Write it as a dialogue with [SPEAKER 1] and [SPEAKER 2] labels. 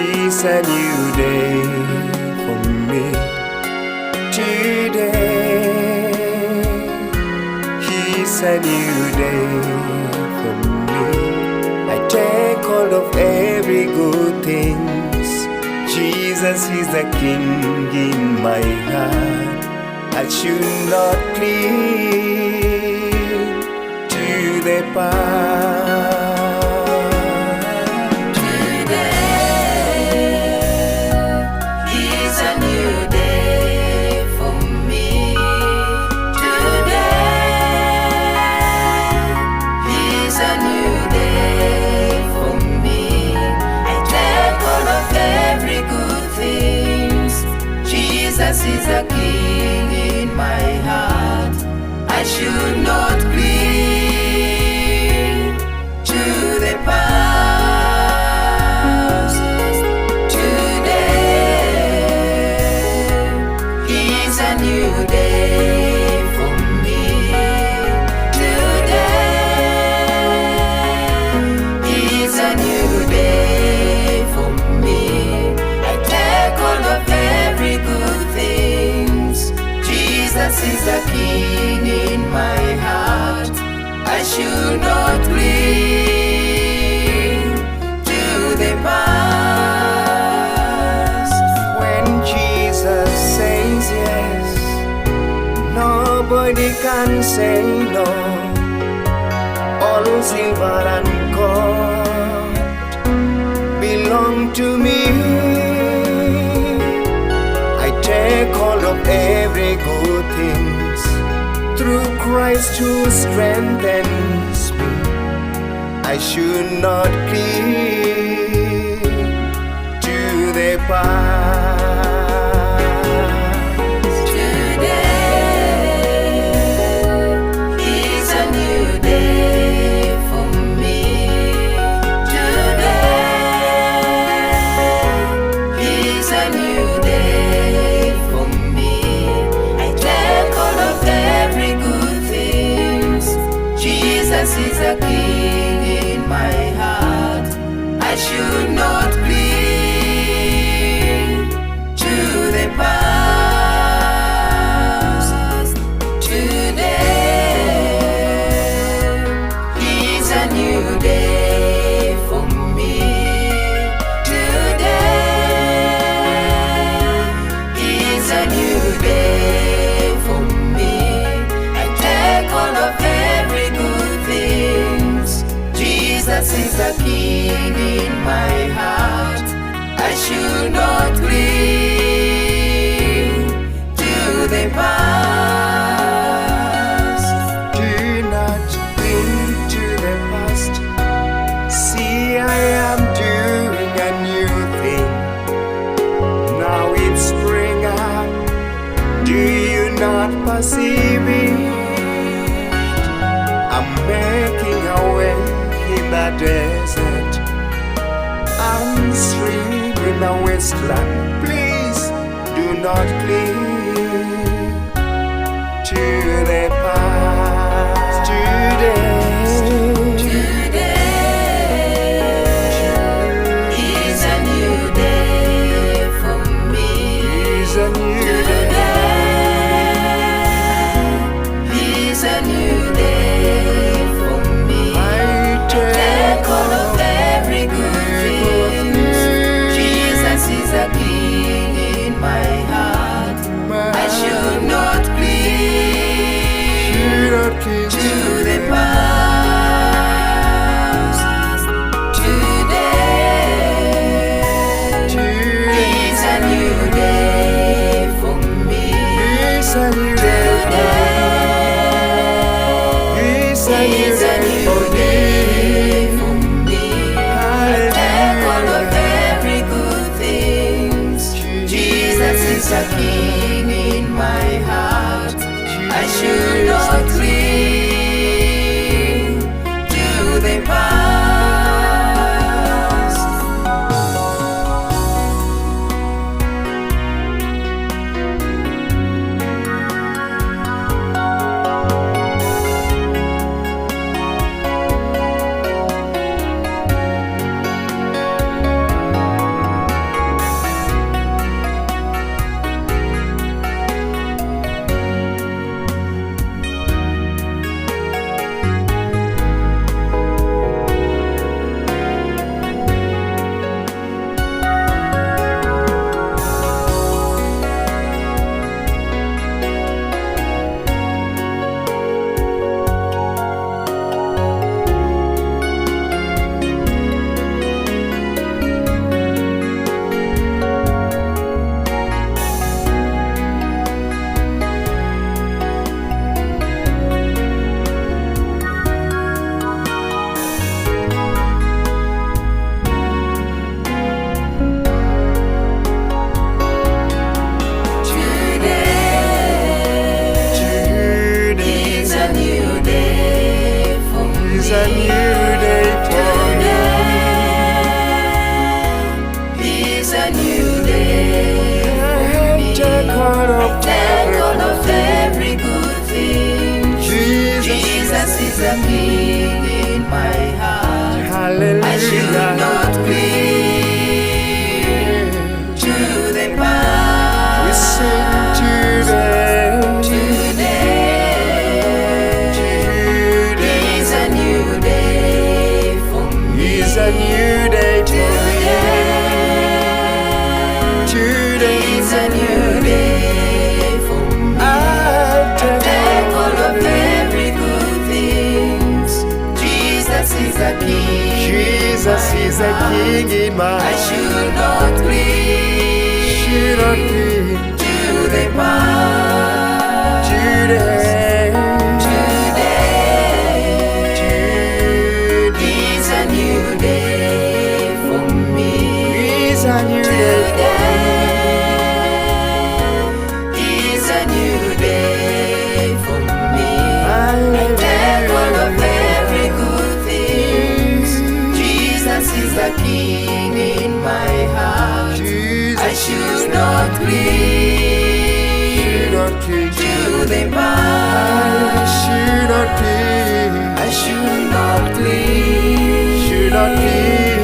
[SPEAKER 1] It's a new day for me today. It's a new day for me. I take hold of every good things. Jesus is the King in my heart. I should not cling to the past.
[SPEAKER 2] Jesus is a King in my heart. I should not cling to the past. Today is a new day for me. Today is a new day for me. I take hold of every good things. Jesus is the King in my heart. I should not cling to the past.
[SPEAKER 1] When Jesus says yes, nobody can say no. All silver and gold belong to me. Take hold of every good things through Christ who strengthens me. I should not cling to the past.
[SPEAKER 2] Today is a new day for me. Today is a new day. Jesus is a King in my heart. I should not cling to the past. Today is a new day for me. Today is a new day for me. I take hold of every good things. Jesus is the King in my heart. I should not cling to the past.
[SPEAKER 1] Do not cling to the past. See, I am doing a new thing. Now it's spring up. Do you not perceive it? I'm making a way in the desert. I'm stream in the wasteland. Please do not cling to the past.
[SPEAKER 2] Today is a new day for me.
[SPEAKER 1] Is a new
[SPEAKER 2] Is a new day for me.
[SPEAKER 1] I
[SPEAKER 2] Take hold of every good thing. Jesus is a King in my heart. I should not cling to the past. Today is a new day for me.
[SPEAKER 1] Is a new day.
[SPEAKER 2] Is a new day for me. I take hold of every good things. Jesus is a King in my heart. I should not cling to the past.
[SPEAKER 1] of
[SPEAKER 2] Take all of
[SPEAKER 1] every
[SPEAKER 2] every good thing. Jesus is a king in my heart.
[SPEAKER 1] Hallelujah.
[SPEAKER 2] I should not cling to the past.
[SPEAKER 1] We sing today.
[SPEAKER 2] Today is a new day for me.
[SPEAKER 1] It's a new day for me.
[SPEAKER 2] Today is a new day for me.
[SPEAKER 1] I
[SPEAKER 2] Take all of every good things. Jesus is a king.
[SPEAKER 1] Jesus is a king in my
[SPEAKER 2] I
[SPEAKER 1] heart.
[SPEAKER 2] should not
[SPEAKER 1] Should not
[SPEAKER 2] cling
[SPEAKER 1] cling
[SPEAKER 2] to the past.
[SPEAKER 1] today.
[SPEAKER 2] Today is a new day for me.
[SPEAKER 1] It's a new day
[SPEAKER 2] Today is a new day for me. I take all of every good things. Jesus is the king in my heart.
[SPEAKER 1] Jesus
[SPEAKER 2] I should not cling
[SPEAKER 1] not cling
[SPEAKER 2] to the
[SPEAKER 1] I
[SPEAKER 2] past.
[SPEAKER 1] should not cling.
[SPEAKER 2] I should not cling
[SPEAKER 1] Should not cling